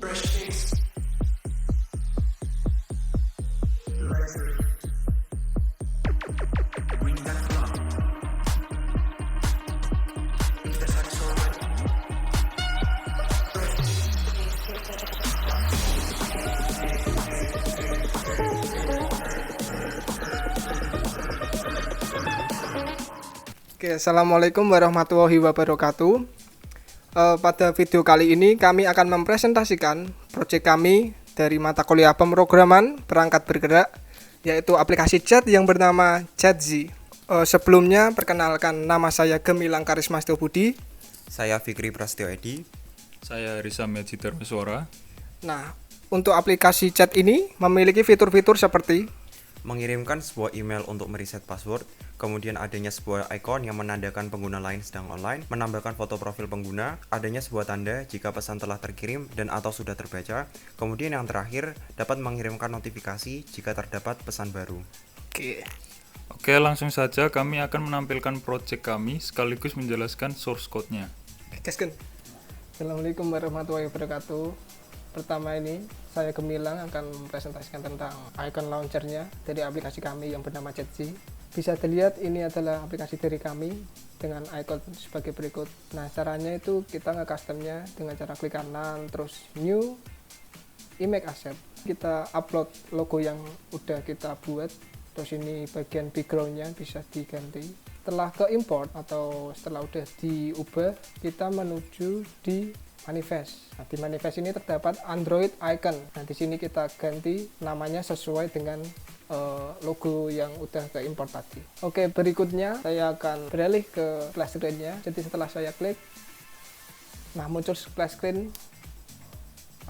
Oke, assalamualaikum warahmatullahi wabarakatuh. Pada video kali ini kami akan mempresentasikan proyek kami dari mata kuliah pemrograman perangkat bergerak, yaitu aplikasi chat yang bernama ChatZ. Sebelumnya perkenalkan, nama saya Gemilang Karisma Budi. Saya Fikri Prasetyo Edi. Saya Risa Medjidarmaswara. Nah, untuk aplikasi chat ini memiliki fitur-fitur seperti mengirimkan sebuah email untuk mereset password, kemudian adanya sebuah icon yang menandakan pengguna lain sedang online, menambahkan foto profil pengguna, adanya sebuah tanda jika pesan telah terkirim dan atau sudah terbaca, kemudian yang terakhir dapat mengirimkan notifikasi jika terdapat pesan baru. Oke, langsung saja kami akan menampilkan project kami sekaligus menjelaskan source code-nya. Assalamualaikum warahmatullahi wabarakatuh. Pertama ini saya Gemilang akan mempresentasikan tentang icon launchernya dari aplikasi kami yang bernama ChatZ. Bisa dilihat ini adalah aplikasi dari kami dengan icon sebagai berikut. Nah, caranya itu kita nge-customnya dengan cara klik kanan terus new image asset. Kita upload logo yang udah kita buat. Terus ini bagian backgroundnya bisa diganti. Setelah ke import atau setelah udah diubah, kita menuju di manifest. Nah, di manifest ini terdapat Android icon. Nah, di sini kita ganti namanya sesuai dengan logo yang udah ke import tadi. Oke, berikutnya saya akan beralih ke splash screen-nya. Jadi setelah saya klik, nah muncul splash screen,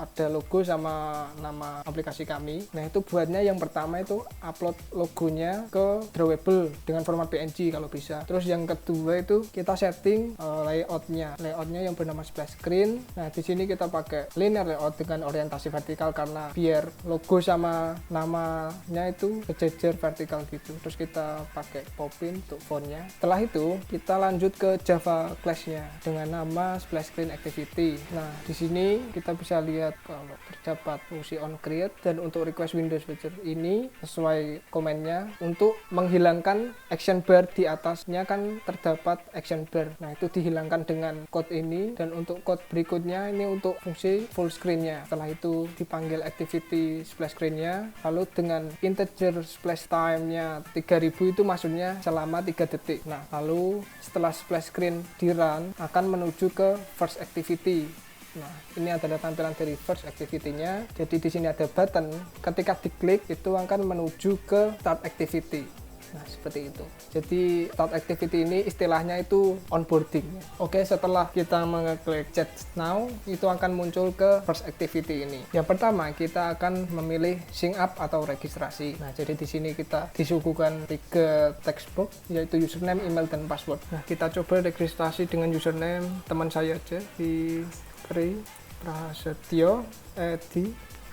ada logo sama nama aplikasi kami. Nah, itu buatnya yang pertama itu upload logonya ke drawable dengan format PNG kalau bisa. Terus yang kedua itu kita setting layoutnya yang bernama splash screen. Nah, di sini kita pakai linear layout dengan orientasi vertikal karena biar logo sama namanya itu sejajar vertikal gitu. Terus kita pakai popin untuk fontnya. Setelah itu kita lanjut ke Java class-nya dengan nama splash screen activity. Nah, di sini kita bisa lihat kalau terdapat fungsi on create, dan untuk request Windows Feature ini sesuai komennya untuk menghilangkan action bar di atasnya kan terdapat action bar. Nah, itu dihilangkan dengan code ini, dan untuk code berikutnya ini untuk fungsi full screen-nya. Setelah itu dipanggil activity splash screen-nya, lalu dengan integer splash time-nya 3000 itu maksudnya selama 3 detik. Nah, lalu setelah splash screen di run akan menuju ke first activity. Nah, ini adalah tampilan dari first activity-nya. Jadi di sini ada button, ketika diklik itu akan menuju ke start activity. Nah, seperti itu. Jadi start activity ini istilahnya itu onboarding. Oke, setelah kita mengeklik chat now, itu akan muncul ke first activity ini. Yang pertama, kita akan memilih sign up atau registrasi. Nah, jadi di sini kita disuguhkan 3 text box, yaitu username, email, dan password. Nah, kita coba registrasi dengan username teman saya aja di Prasetyo Edi,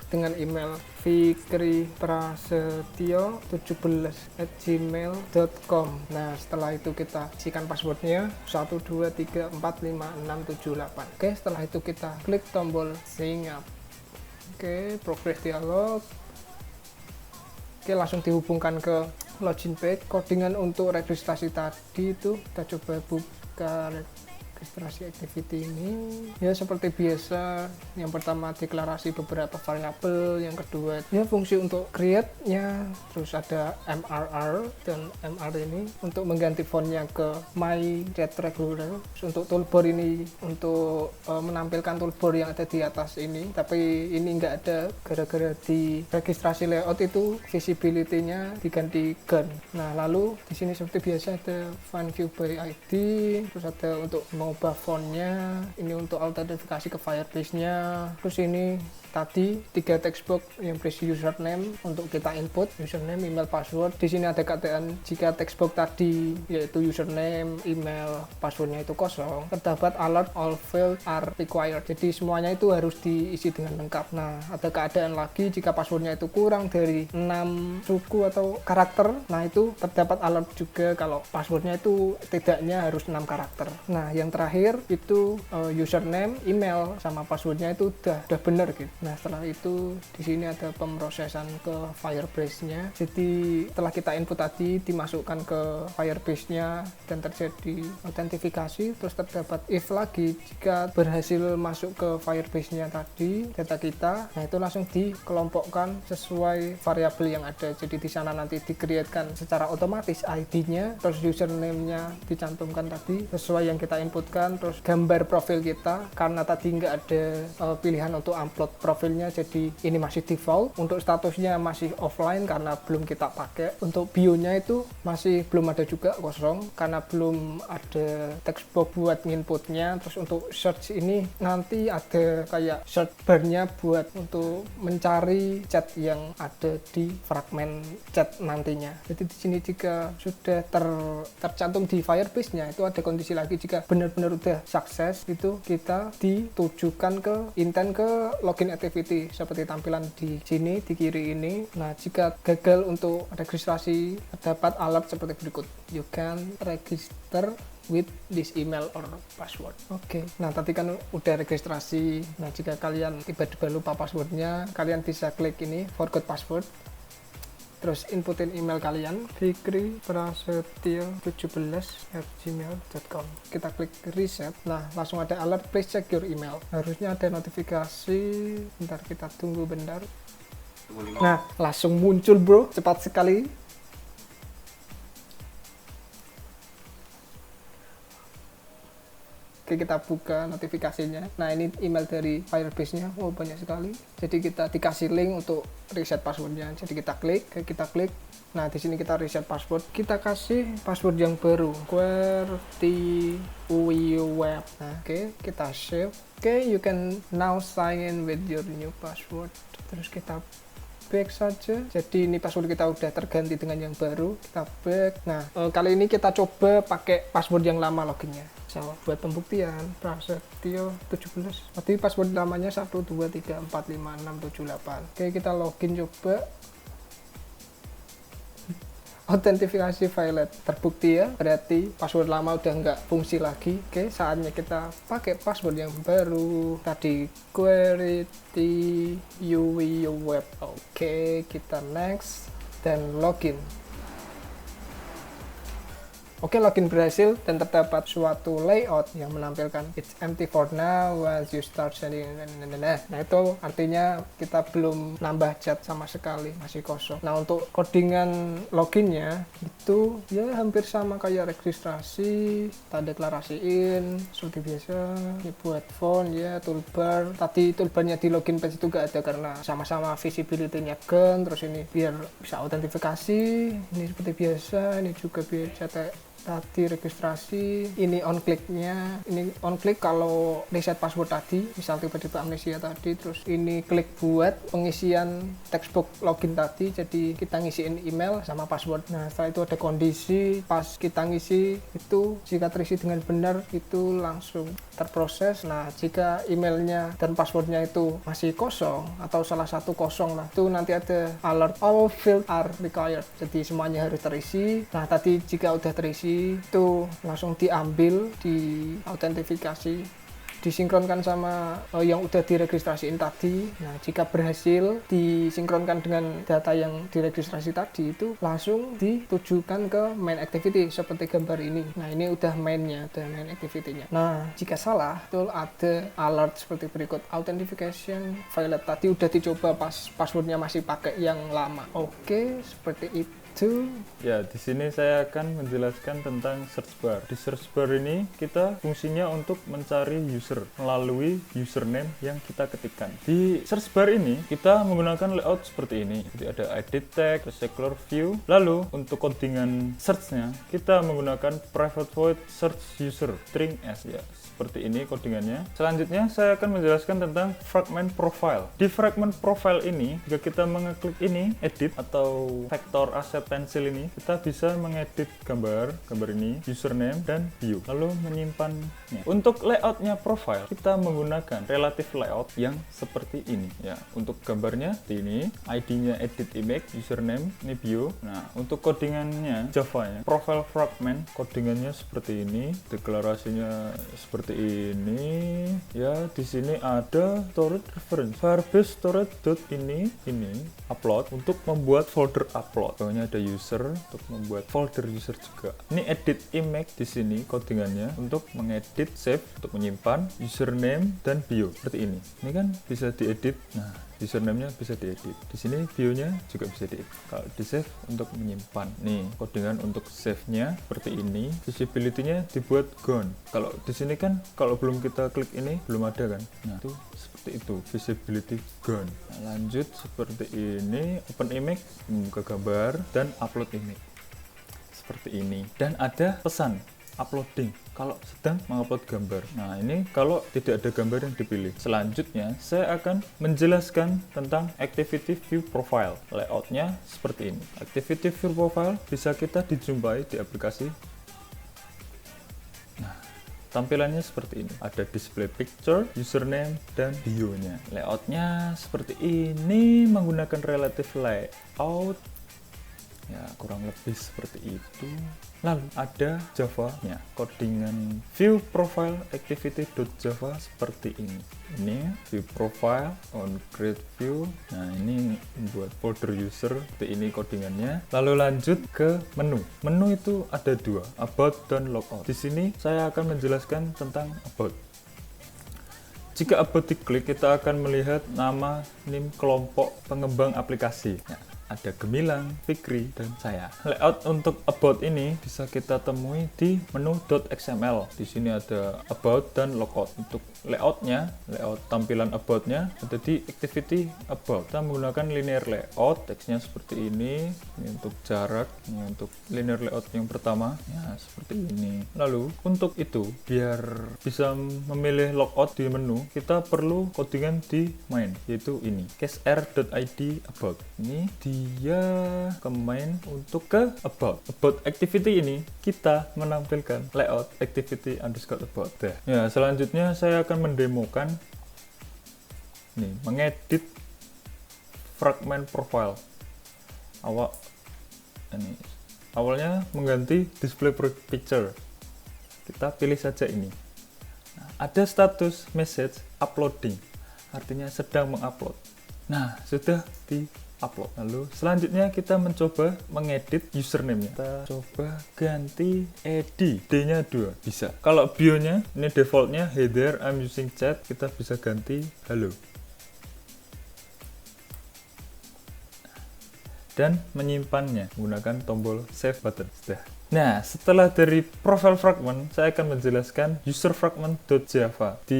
dengan email fikriprasetyo17@gmail.com. Nah, setelah itu kita isikan passwordnya 123456778. Oke, setelah itu kita klik tombol sign up. Oke, progress dialog. Oke, langsung dihubungkan ke login page. Codingan untuk registrasi tadi itu kita coba buka registrasi activity ini. Ya, seperti biasa, yang pertama deklarasi beberapa variabel, yang kedua ya fungsi untuk create-nya, terus ada MRR, dan MR ini untuk mengganti fontnya ke my chat regular. Terus untuk toolbar ini untuk menampilkan toolbar yang ada di atas ini, tapi ini enggak ada gara-gara di registrasi layout itu visibility-nya diganti gun. Nah, lalu di sini seperti biasa ada find view by ID, terus ada untuk mengubah fontnya, ini untuk autentifikasi ke Firebase-nya. Terus ini tadi 3 textbox yang berisi username untuk kita input, username, email, password. Di sini ada keadaan jika textbox tadi yaitu username, email, passwordnya itu kosong, terdapat alert all fields are required. Jadi semuanya itu harus diisi dengan lengkap. Nah, ada keadaan lagi jika passwordnya itu kurang dari 6 suku atau karakter. Nah, itu terdapat alert juga kalau passwordnya itu tidaknya harus 6 karakter. Nah, yang terakhir itu username, email sama passwordnya itu udah bener gitu. Nah setelah itu di sini ada pemrosesan ke Firebase-nya. Jadi setelah kita input tadi dimasukkan ke Firebase-nya dan terjadi autentifikasi, terus terdapat if lagi jika berhasil masuk ke Firebase-nya tadi data kita, nah itu langsung dikelompokkan sesuai variabel yang ada. Jadi di sana nanti di-create-kan secara otomatis ID-nya, terus username-nya dicantumkan tadi sesuai yang kita inputkan, terus gambar profil kita karena tadi nggak ada pilihan untuk upload profilnya, jadi ini masih default. Untuk statusnya masih offline karena belum kita pakai. Untuk bio-nya itu masih belum ada juga, kosong karena belum ada text box buat inputnya. Terus untuk search ini nanti ada kayak search bar-nya buat untuk mencari chat yang ada di fragmen chat nantinya. Jadi di sini jika sudah tercantum di Firebase-nya itu ada kondisi lagi, jika benar-benar udah sukses itu kita ditujukan ke intent ke login activity seperti tampilan di sini di kiri ini. Nah jika gagal untuk registrasi dapat alert seperti berikut, you can register with this email or password. Oke. Nah tadi kan udah registrasi. Nah jika kalian tiba-tiba lupa passwordnya, kalian bisa klik ini forgot password, terus inputin email kalian fikriprasetyo17@gmail.com. Kita klik reset. Nah langsung ada alert, please check your email. Harusnya ada notifikasi, bentar kita tunggu bentar. Nah langsung muncul bro, cepat sekali. Oke, kita buka notifikasinya. Nah ini email dari Firebase-nya, oh banyak sekali. Jadi kita dikasih link untuk reset passwordnya. Jadi kita klik. Nah di sini kita reset password. Kita kasih password yang baru, QWERTY-web. Nah, oke, kita save. Oke, you can now sign in with your new password. Terus kita back saja. Jadi ini password kita udah terganti dengan yang baru. Kita back. Nah kali ini kita coba pakai password yang lama loginnya. So, buat pembuktian Prasetyo 17. Tadi password lamanya 123456778. Oke, kita login coba. Autentifikasi failed terbukti ya, berarti password lama udah nggak fungsi lagi. Oke, saatnya kita pakai password yang baru. Tadi QWERTY-web. Oke, kita next dan login. Oke, login berhasil dan terdapat suatu layout yang menampilkan it's empty for now once you start sending. Nah itu artinya kita belum nambah chat sama sekali, masih kosong. Nah untuk codingan loginnya itu ya hampir sama kayak registrasi, kita deklarasiin seperti biasa. Ini buat font ya, toolbar. Tadi toolbarnya di login page itu gak ada karena sama-sama visibility-nya gun. Terus ini biar bisa autentifikasi, ini seperti biasa. Ini juga biasa tadi registrasi, ini on click-nya, ini on click kalau reset password tadi, misal tiba-tiba amnesia tadi, terus ini klik buat pengisian textbook login tadi, jadi kita ngisiin email sama password. Nah setelah itu ada kondisi, pas kita ngisi itu jika terisi dengan benar itu langsung terproses. Nah jika emailnya dan passwordnya itu masih kosong atau salah satu kosong lah, itu nanti ada alert all field are required, jadi semuanya harus terisi. Nah tadi jika udah terisi itu langsung diambil, di autentifikasi, disinkronkan sama yang udah diregistrasiin tadi. Nah jika berhasil disinkronkan dengan data yang diregistrasi tadi, itu langsung ditujukan ke main activity seperti gambar ini. Nah ini udah mainnya, udah main activity-nya. Nah jika salah itu ada alert seperti berikut, authentication failed. Tadi udah dicoba pas passwordnya masih pakai yang lama. Oke, seperti itu. Ya, di sini saya akan menjelaskan tentang search bar. Di search bar ini kita fungsinya untuk mencari user melalui username yang kita ketikkan. Di search bar ini kita menggunakan layout seperti ini. Jadi ada edit tag, secular view. Lalu untuk codingan search-nya kita menggunakan private void search user string s ya. Seperti ini codingannya. Selanjutnya saya akan menjelaskan tentang fragment profile. Di fragment profile ini jika kita mengeklik ini edit atau vector asset pensil ini kita bisa mengedit gambar ini, username dan bio, lalu menyimpannya. Untuk layoutnya profile kita menggunakan relative layout yang seperti ini ya. Untuk gambarnya ini, ID-nya edit image, username, ini bio. Nah, untuk codingannya Java-nya profile fragment, codingannya seperti ini, deklarasinya seperti ini ya. Di sini ada storage reference, firebase storage dot ini upload untuk membuat folder upload. Bawahnya ada user untuk membuat folder user juga. Ini edit image, di sini codingannya untuk mengedit, save untuk menyimpan, username dan bio seperti ini. Ini kan bisa diedit. Nah, username-nya bisa diedit. Di sini bio-nya juga bisa diedit. Kalau di save untuk menyimpan. Nih, codingan untuk save-nya seperti ini. Visibility-nya dibuat gone. Kalau di sini kan kalau belum kita klik ini belum ada kan. Nah, itu seperti itu, visibility gone. Nah, lanjut seperti ini, open image, membuka gambar dan upload image. Seperti ini. Dan ada pesan uploading kalau sedang mengupload gambar. Nah, ini kalau tidak ada gambar yang dipilih. Selanjutnya saya akan menjelaskan tentang activity view profile. Layoutnya seperti ini. Activity view profile bisa kita dijumpai di aplikasi. Nah, tampilannya seperti ini. Ada display picture, username dan bio-nya. Layoutnya seperti ini menggunakan relative layout. Ya, kurang lebih seperti itu. Lalu ada Java-nya, codingan view profile activity.java seperti ini. Ini view profile on create view. Nah, ini membuat folder user seperti ini codingannya. Lalu lanjut ke menu. Menu itu ada dua, about dan logout. Di sini saya akan menjelaskan tentang about. Jika about diklik, kita akan melihat nama NIM kelompok pengembang aplikasi. Nah, ada Gemilang, Fikri, dan saya. Layout untuk about ini bisa kita temui di menu .xml. Di sini ada about dan logout. Untuk layoutnya, layout tampilan about-nya ada di activity about. Kita menggunakan linear layout, teksnya seperti ini. Ini untuk jarak, ini untuk linear layout yang pertama. Ya, seperti ini. Lalu untuk itu, biar bisa memilih logout di menu, kita perlu codingan di main, yaitu ini, caser.id about. Ini dia ke main untuk ke about activity ini kita menampilkan layout activity underscore about. Ya, selanjutnya saya akan mendemokan nih, mengedit fragment profile. Awalnya mengganti display picture, kita pilih saja ini. Nah, ada status message uploading, artinya sedang mengupload. Nah, sudah di upload. Lalu selanjutnya kita mencoba mengedit username-nya. Kita coba ganti ed, d-nya 2 bisa. Kalau bio-nya ini defaultnya header I'm using chat, kita bisa ganti halo. Dan menyimpannya menggunakan tombol save button. Sudah. Nah, setelah dari profile fragment, saya akan menjelaskan user fragment.java. Di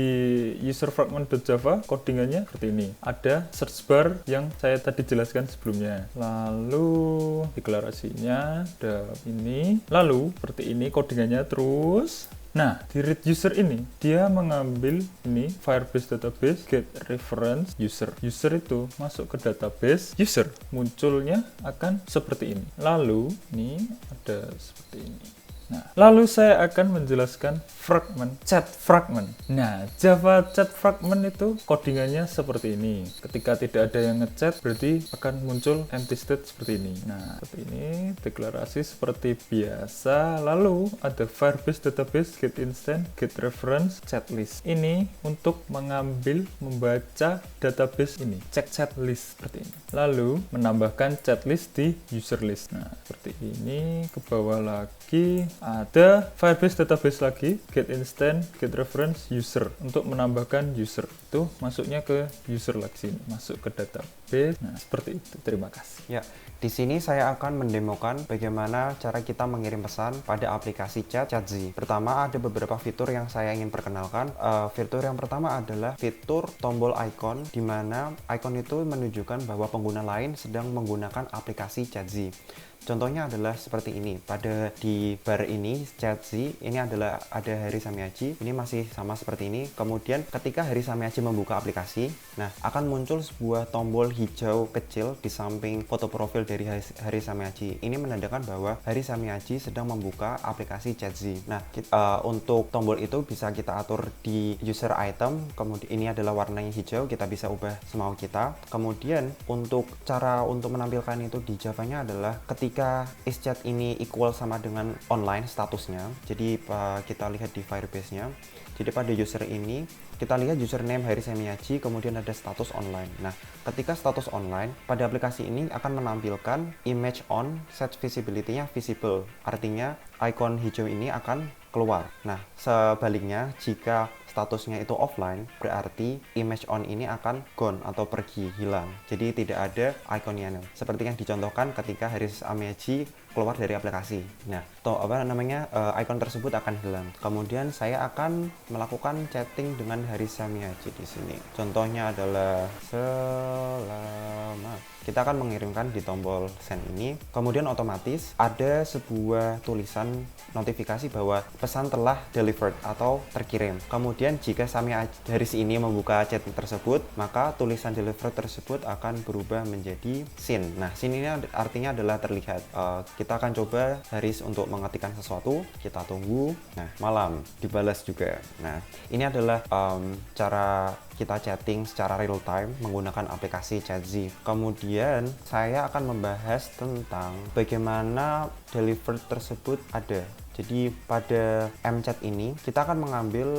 user fragment.java, codingannya seperti ini. Ada search bar yang saya tadi jelaskan sebelumnya. Lalu, deklarasinya ada ini. Lalu, seperti ini codingannya terus. Nah, di read user ini, dia mengambil ini, Firebase database, get reference user. User itu masuk ke database user. Munculnya akan seperti ini. Lalu, ini ada seperti ini. Nah, lalu saya akan menjelaskan fragment, chat fragment. Nah, Java chat fragment itu codingannya seperti ini. Ketika tidak ada yang ngechat, berarti akan muncul empty state seperti ini. Nah, seperti ini, deklarasi seperti biasa. Lalu ada Firebase database, get instant, get reference, chat list. Ini untuk mengambil, membaca database ini, cek chat list seperti ini. Lalu menambahkan chat list di user list. Nah, seperti ini, ke bawah lagi ada Firebase database lagi, get instant, get reference, user. Untuk menambahkan user itu masuknya ke user lagi sini, masuk ke database. Nah, seperti itu. Terima kasih. Ya, di sini saya akan mendemokan bagaimana cara kita mengirim pesan pada aplikasi chat ChatZ. Pertama, ada beberapa fitur yang saya ingin perkenalkan. Fitur yang pertama adalah fitur tombol icon, di mana icon itu menunjukkan bahwa pengguna lain sedang menggunakan aplikasi ChatZ. Contohnya adalah seperti ini. Pada di bar ini, ChatZ, ini adalah ada Haris Samiaji. Ini masih sama seperti ini. Kemudian ketika Haris Samiaji membuka aplikasi, nah akan muncul sebuah tombol hijau kecil di samping foto profil dari Haris Samiaji. Ini menandakan bahwa Haris Samiaji sedang membuka aplikasi ChatZ. Nah, untuk tombol itu bisa kita atur di user item. Kemudian ini adalah warnanya hijau, kita bisa ubah semau kita. Kemudian untuk cara untuk menampilkan itu di Java-nya adalah ketika isChat ini equal sama dengan online statusnya. Jadi kita lihat di Firebase-nya. Jadi pada user ini kita lihat username Haris Samiaji, kemudian ada status online. Nah, ketika status online pada aplikasi ini akan menampilkan image on, set visibility-nya visible. Artinya icon hijau ini akan keluar. Nah, sebaliknya jika statusnya itu offline, berarti image on ini akan gone atau pergi, hilang. Jadi tidak ada ikonnya. Seperti yang dicontohkan ketika Haris Samiaji keluar dari aplikasi. Nah, icon tersebut akan hilang. Kemudian saya akan melakukan chatting dengan Haris Samiaji di sini. Contohnya adalah selamat. Kita akan mengirimkan di tombol send ini. Kemudian otomatis ada sebuah tulisan notifikasi bahwa pesan telah delivered atau terkirim. Kemudian jika Haris ini membuka chat tersebut, maka tulisan delivered tersebut akan berubah menjadi seen. Nah, seen ini artinya adalah terlihat. Kita akan coba Haris untuk mengetikkan sesuatu. Kita tunggu. Nah, malam dibalas juga. Nah, ini adalah cara kita chatting secara real time menggunakan aplikasi ChatZ. Kemudian saya akan membahas tentang bagaimana delivered tersebut ada. Jadi pada mchat ini kita akan mengambil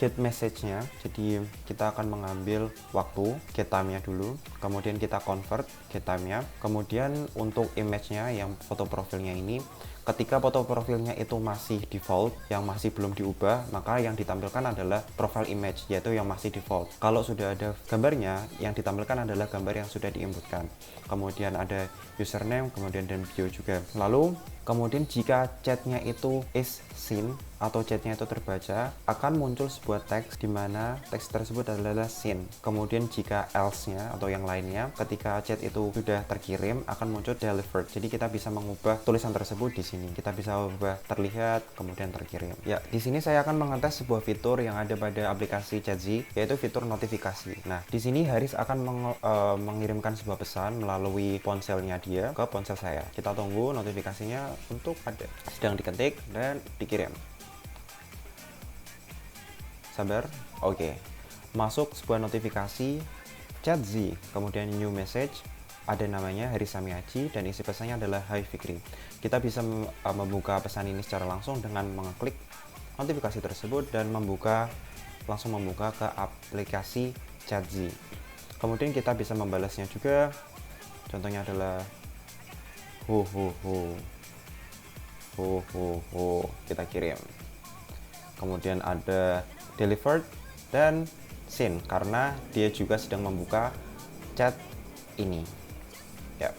get message-nya. Jadi kita akan mengambil waktu get time-nya dulu, kemudian kita convert get time-nya. Kemudian untuk image-nya yang foto profilnya ini, ketika foto profilnya itu masih default, yang masih belum diubah, maka yang ditampilkan adalah profile image, yaitu yang masih default. Kalau sudah ada gambarnya, yang ditampilkan adalah gambar yang sudah diinputkan. Kemudian ada username, kemudian dan bio juga. Lalu kemudian jika chatnya itu is seen atau chatnya itu terbaca, akan muncul sebuah teks di mana teks tersebut adalah seen. Kemudian jika else-nya atau yang lainnya, ketika chat itu sudah terkirim, akan muncul delivered. Jadi kita bisa mengubah tulisan tersebut di sini. Kita bisa ubah terlihat, kemudian terkirim. Ya, di sini saya akan mengetes sebuah fitur yang ada pada aplikasi ChatZ, yaitu fitur notifikasi. Nah, di sini Haris akan mengirimkan sebuah pesan melalui ponselnya dia ke ponsel saya. Kita tunggu notifikasinya untuk ada. Sedang diketik dan dikirim. Sabar. Oke. Masuk sebuah notifikasi ChatZ, kemudian new message, ada namanya Haris Samiaji dan isi pesannya adalah Hai Fikri. Kita bisa membuka pesan ini secara langsung dengan mengklik notifikasi tersebut dan langsung membuka ke aplikasi ChatZ. Kemudian kita bisa membalasnya juga. Contohnya adalah kita kirim. Kemudian ada delivered dan seen karena dia juga sedang membuka chat ini. Ya.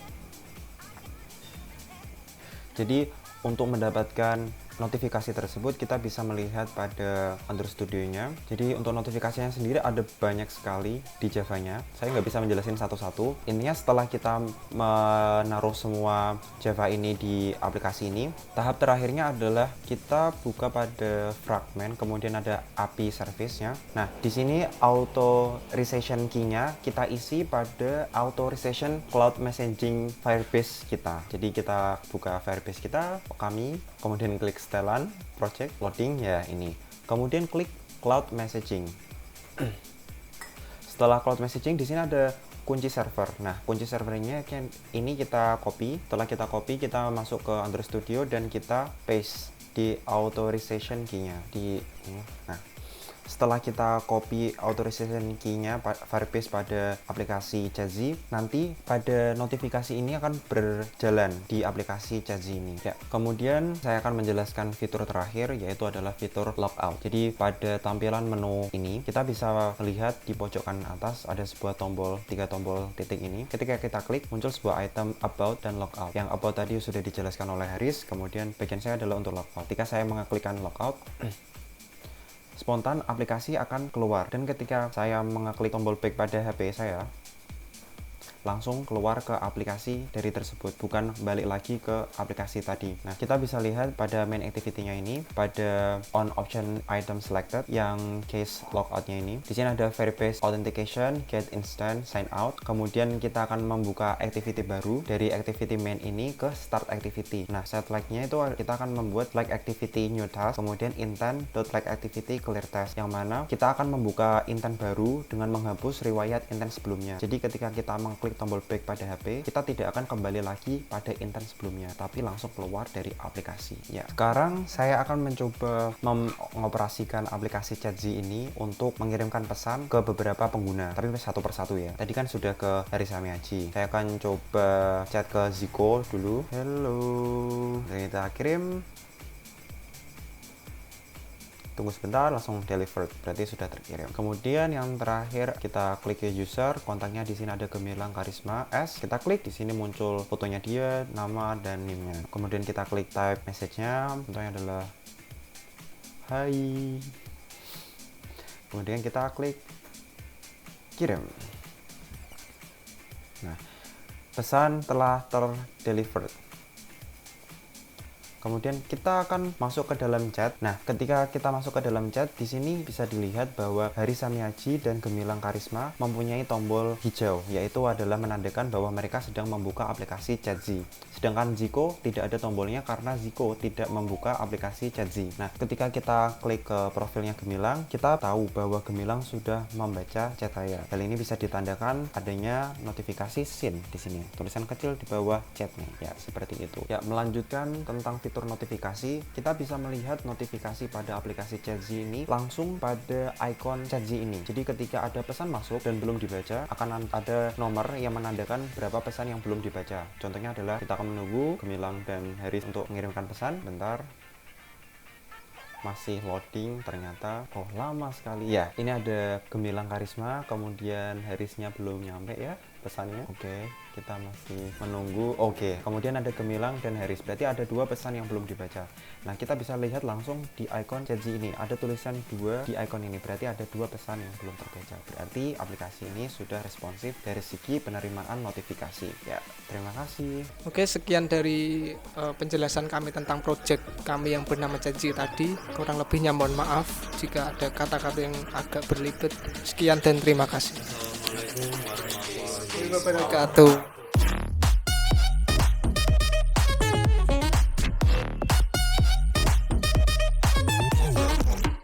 Jadi untuk mendapatkan notifikasi tersebut kita bisa melihat pada Android Studio-nya. Jadi untuk notifikasinya sendiri ada banyak sekali di Java-nya. Saya nggak bisa menjelaskan satu-satu. Intinya setelah kita menaruh semua Java ini di aplikasi ini, tahap terakhirnya adalah kita buka pada fragment, kemudian ada API service-nya. Nah, di sini authorization key-nya kita isi pada authorization cloud messaging Firebase kita. Jadi kita buka Firebase kita, kemudian klik setelan project loading ya ini. Kemudian klik cloud messaging. Setelah cloud messaging di sini ada kunci server. Nah, kunci servernya ini kita copy. Setelah kita copy, kita masuk ke Android Studio dan kita paste di authorization key-nya di ini. Nah, setelah kita copy authorization key-nya Firebase pada aplikasi ChatZ, nanti pada notifikasi ini akan berjalan di aplikasi ChatZ ini. Ya, kemudian saya akan menjelaskan fitur terakhir, yaitu adalah fitur logout. Jadi pada tampilan menu ini kita bisa melihat di pojokan atas ada sebuah tombol, 3 tombol titik ini. Ketika kita klik muncul sebuah item about dan logout. Yang about tadi sudah dijelaskan oleh Haris, kemudian bagian saya adalah untuk logout. Ketika saya mengklikkan logout, spontan aplikasi akan keluar, dan ketika saya mengklik tombol back pada HP saya, langsung keluar ke aplikasi dari tersebut, bukan balik lagi ke aplikasi tadi. Nah, kita bisa lihat pada main activity-nya ini, pada on option item selected yang case logout-nya ini. Di sini ada verify authentication, get instant sign out. Kemudian kita akan membuka activity baru dari activity main ini ke start activity. Nah, set like-nya itu kita akan membuat like activity new task, kemudian intent.like activity clear task, yang mana kita akan membuka intent baru dengan menghapus riwayat intent sebelumnya. Jadi ketika kita mengklik tombol back pada HP, kita tidak akan kembali lagi pada intent sebelumnya, tapi langsung keluar dari aplikasi. Ya, sekarang saya akan mencoba mengoperasikan aplikasi ChatZ ini untuk mengirimkan pesan ke beberapa pengguna, tapi satu persatu ya. Tadi kan sudah ke Harisa Miyaji. Saya akan coba chat ke Ziko dulu. Hello. Dan kita kirim. Tunggu sebentar, langsung delivered, berarti sudah terkirim. Kemudian yang terakhir kita klik ke user, kontaknya di sini ada Gemilang Karisma S. Kita klik, di sini muncul fotonya dia, nama dan NIM-nya. Kemudian kita klik type message-nya, contohnya adalah hai. Kemudian kita klik kirim. Nah, pesan telah terdelivered. Kemudian kita akan masuk ke dalam chat. Nah, ketika kita masuk ke dalam chat, di sini bisa dilihat bahwa Harisa Miyaji dan Gemilang Karisma mempunyai tombol hijau, yaitu adalah menandakan bahwa mereka sedang membuka aplikasi ChatZ. Sedangkan Ziko tidak ada tombolnya karena Ziko tidak membuka aplikasi ChatZ. Nah, ketika kita klik ke profilnya Gemilang, kita tahu bahwa Gemilang sudah membaca chat saya. Hal ini bisa ditandakan adanya notifikasi seen di sini. Tulisan kecil di bawah chatnya. Ya, seperti itu. Ya, melanjutkan tentang fitur notifikasi, kita bisa melihat notifikasi pada aplikasi ChatZ ini langsung pada icon ChatZ ini. Jadi ketika ada pesan masuk dan belum dibaca, akan ada nomor yang menandakan berapa pesan yang belum dibaca. Contohnya adalah kita akan menunggu Gemilang dan Haris untuk mengirimkan pesan. Bentar, masih loading ternyata. Oh, lama sekali ya. Ini ada Gemilang Karisma, kemudian Harisnya belum nyampe ya pesannya. Oke, kita masih menunggu. Oke, kemudian ada Gemilang dan Haris, berarti ada dua pesan yang belum dibaca. Nah, kita bisa lihat langsung di icon ChatZ ini ada tulisan 2 di icon ini, berarti ada 2 pesan yang belum terbaca. Berarti aplikasi ini sudah responsif dari segi penerimaan notifikasi. Ya, terima kasih. Oke, sekian dari penjelasan kami tentang project kami yang bernama ChatZ tadi. Kurang lebihnya mohon maaf jika ada kata-kata yang agak berlibat. Sekian dan terima kasih. Assalamualaikum warahmatullahi wabarakatuh.